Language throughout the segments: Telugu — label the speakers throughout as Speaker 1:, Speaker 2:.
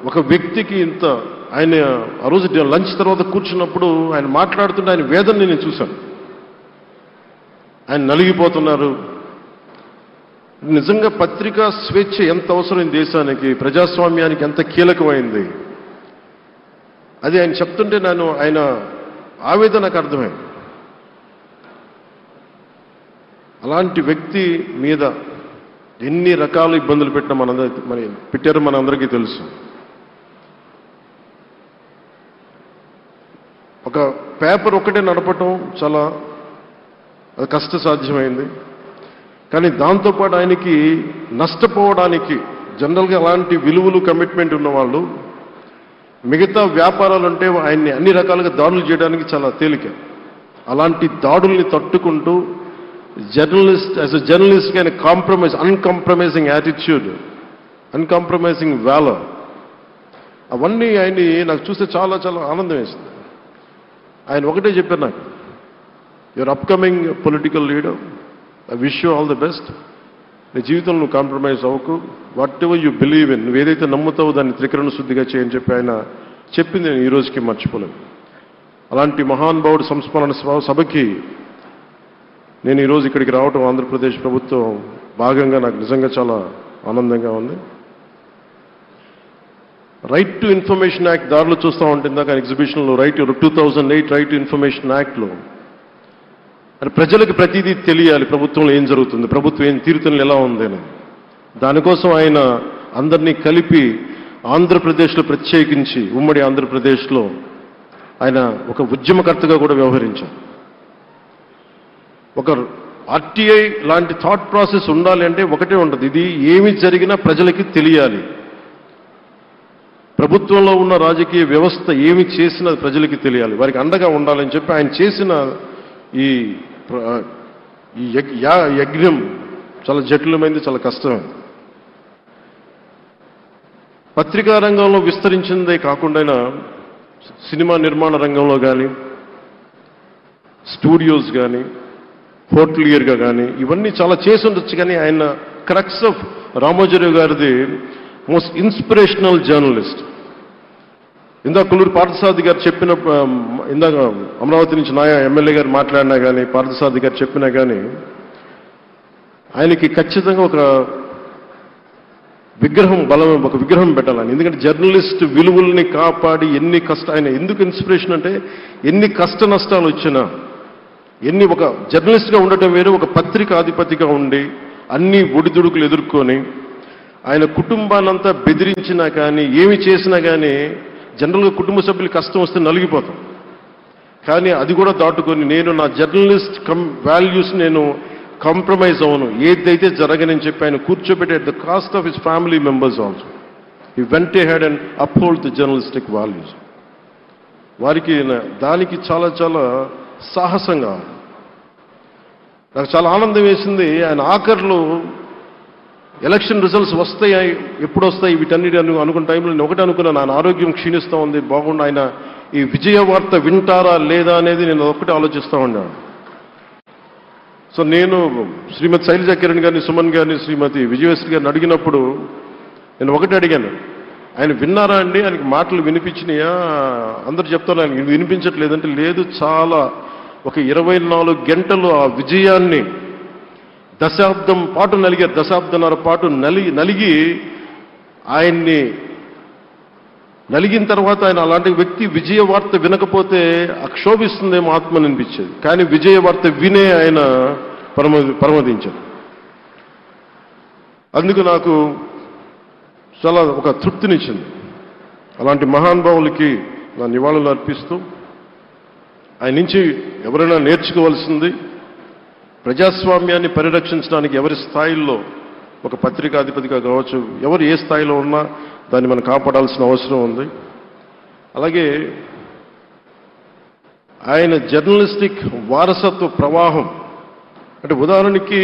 Speaker 1: ఒక వ్యక్తికి ఇంత ఆయన ఆ రోజు లంచ్ తర్వాత కూర్చున్నప్పుడు ఆయన మాట్లాడుతుంటే ఆయన వేదన నేను చూశాను. ఆయన నలిగిపోతున్నారు. నిజంగా పత్రికా స్వేచ్ఛ ఎంత అవసరం దేశానికి, ప్రజాస్వామ్యానికి ఎంత కీలకమైంది అది ఆయన చెప్తుంటే ఆయన ఆవేదన నాకు అర్థమైంది. అలాంటి వ్యక్తి మీద ఎన్ని రకాల ఇబ్బందులు పెట్టారో మనందరికీ తెలుసు. ఒక పేపర్ ఒకటే నడపటం చాలా అది కష్టసాధ్యమైంది. కానీ దాంతోపాటు ఆయనకి నష్టపోవడానికి జనరల్గా అలాంటి విలువలు కమిట్మెంట్ ఉన్నవాళ్ళు మిగతా వ్యాపారాలు అంటే ఆయన్ని అన్ని రకాలుగా దాడులు చేయడానికి చాలా తేలిక. అలాంటి దాడుల్ని తట్టుకుంటూ యాజ్ ఎ జర్నలిస్ట్ ఆయన అన్కాంప్రమైజింగ్ యాటిట్యూడ్, అన్కాంప్రమైజింగ్ వాలర్, అవన్నీ ఆయన్ని నాకు చూస్తే చాలా చాలా ఆనందం వేసింది. ఆయన ఒకటే చెప్పారు నాకు, your upcoming political leader, I wish you all the best. నీ జీవితంలో నువ్వు కాంప్రమైజ్ అవ్వకు, what ever you believe in, నువ్వు ఏదైతే నమ్ముతావో దాన్ని త్రికరణ శుద్ధిగా చేయని చెప్పి ఆయన చెప్పింది నేను ఈ రోజుకి మర్చిపోలేను. అలాంటి మహానుభావుడు సంస్మరణ సభకి నేను ఈరోజు ఇక్కడికి రావటం ఆంధ్రప్రదేశ్ ప్రభుత్వం భాగంగా నాకు నిజంగా చాలా ఆనందంగా ఉంది. రైట్ టు ఇన్ఫర్మేషన్ యాక్ట్ దారిలో చూస్తూ ఉంటుంది దాకా ఎగ్జిబిషన్లో 2008 రైట్ టు ఇన్ఫర్మేషన్ యాక్ట్లో అది ప్రజలకు ప్రతిదీ తెలియాలి, ప్రభుత్వంలో ఏం జరుగుతుంది, ప్రభుత్వం ఏం తీరుతెన్నులు ఎలా ఉంది అని. దానికోసం ఆయన అందరినీ కలిపి ఆంధ్రప్రదేశ్లో ప్రత్యేకించి ఉమ్మడి ఆంధ్రప్రదేశ్లో ఆయన ఒక ఉద్యమకర్తగా కూడా వ్యవహరించారు. ఒక ఆర్టీఐ లాంటి థాట్ ప్రాసెస్ ఉండాలి అంటే ఒకటే ఉంటుంది, ఇది ఏమి జరిగినా ప్రజలకి తెలియాలి. ప్రభుత్వంలో ఉన్న రాజకీయ వ్యవస్థ ఏమి చేసినా ప్రజలకి తెలియాలి, వారికి అండగా ఉండాలని చెప్పి ఆయన చేసిన ఈ యజ్ఞం చాలా జటిలమైంది, చాలా కష్టమైంది. పత్రికా రంగంలో విస్తరించిందే కాకుండా సినిమా నిర్మాణ రంగంలో కానీ, స్టూడియోస్ కానీ, హోటలియర్గా కానీ ఇవన్నీ చాలా చేసి ఉండొచ్చు. కానీ ఆయన క్రక్స్ ఆఫ్ రామోజీరావు గారిది మోస్ట్ ఇన్స్పిరేషనల్ జర్నలిస్ట్. ఇందాక కొల్లూరు పార్థసారథి గారు చెప్పిన, ఇందాక అమరావతి నుంచి నాయ ఎమ్మెల్యే గారు మాట్లాడినా కానీ, పార్థసారథి గారు చెప్పినా కానీ ఆయనకి ఖచ్చితంగా ఒక విగ్రహం పెట్టాలని. ఎందుకంటే జర్నలిస్ట్ విలువల్ని కాపాడి ఆయన ఎందుకు ఇన్స్పిరేషన్ అంటే ఎన్ని కష్ట నష్టాలు వచ్చినా, ఒక జర్నలిస్ట్గా ఉండటం వేరు, ఒక పత్రికాధిపతిగా ఉండి అన్ని ఒడిదుడుకులు ఎదుర్కొని ఆయన కుటుంబాన్నంతా బెదిరించినా కానీ ఏమి చేసినా కానీ జనరల్గా కుటుంబ సభ్యులు కష్టం వస్తే నలిగిపోతాం. కానీ అది కూడా దాటుకొని నేను నా జర్నలిస్ట్ వాల్యూస్ నేను కాంప్రమైజ్ అవ్వను, ఏదైతే జరగనని చెప్పి ఆయన కూర్చోబెట్టి at the cost of his family members also he vent ahead and uphold the journalistic values. వారికి దానికి చాలా చాలా సాహసంగా నాకు చాలా ఆనందం వేసింది. ఆయన ఆఖర్లో ఎలక్షన్ రిజల్ట్స్ వస్తాయి, ఎప్పుడు వస్తాయి వీటన్నిటి అనుకున్న టైంలో నేను ఒకటి అనుకున్నాను, ఆయన ఆరోగ్యం క్షీణిస్తూ ఉంది, బాగుండా ఆయన ఈ విజయ వార్త వింటారా లేదా అనేది నేను ఒకటి ఆలోచిస్తూ ఉన్నాను. సో నేను శ్రీమతి శైలజా కిరణ్ గారిని, సుమన్ గారిని, శ్రీమతి విజయశ్రీ గారిని అడిగినప్పుడు నేను ఒకటి అడిగాను, ఆయన విన్నారా అండి, ఆయనకి మాటలు వినిపించినాయా? అందరూ చెప్తారు ఆయన వినిపించట్లేదంటే, లేదు, చాలా ఒక 24 గంటలు ఆ విజయాన్ని దశాబ్దం పాటు నలిగారు, దశాబ్దన్నర పాటు నలిగి ఆయన్ని నలిగిన తర్వాత ఆయన అలాంటి వ్యక్తి విజయ వార్త వినకపోతే అక్షోభిస్తుందేమో ఆత్మని అనిపించేది. కానీ విజయ వార్త వినే ఆయన పరమదించారు. అందుకు నాకు చాలా ఒక తృప్తినిచ్చింది. అలాంటి మహానుభావులకి నా నివాళులు అర్పిస్తూ ఆయన నుంచి ఎవరైనా నేర్చుకోవాల్సింది ప్రజాస్వామ్యాన్ని పరిరక్షించడానికి ఎవరి స్థాయిల్లో ఒక పత్రికాధిపతిగా కావచ్చు, ఎవరు ఏ స్థాయిలో ఉన్నా దాన్ని మనం కాపాడాల్సిన అవసరం ఉంది. అలాగే ఆయన జర్నలిస్టిక్ వారసత్వ ప్రవాహం అంటే ఉదాహరణకి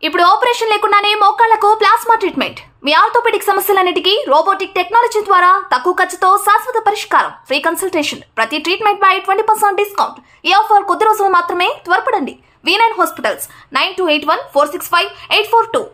Speaker 2: ఇప్పుడు ఆపరేషన్ లేకుండానే మోకాళ్లకు ప్లాస్మా ట్రీట్మెంట్, మీ ఆర్థోపెడిక్ సమస్యలన్నిటికీ రోబోటిక్ టెక్నాలజీ ద్వారా తక్కువ ఖర్చుతో శాశ్వత పరిష్కారం, ఫ్రీ కన్సల్టేషన్, ప్రతి ట్రీట్మెంట్ పై 20% డిస్కౌంట్. ఈ ఆఫర్ కొద్ది రోజులు మాత్రమే, త్వరపడండి. V9 hospitals 9281465842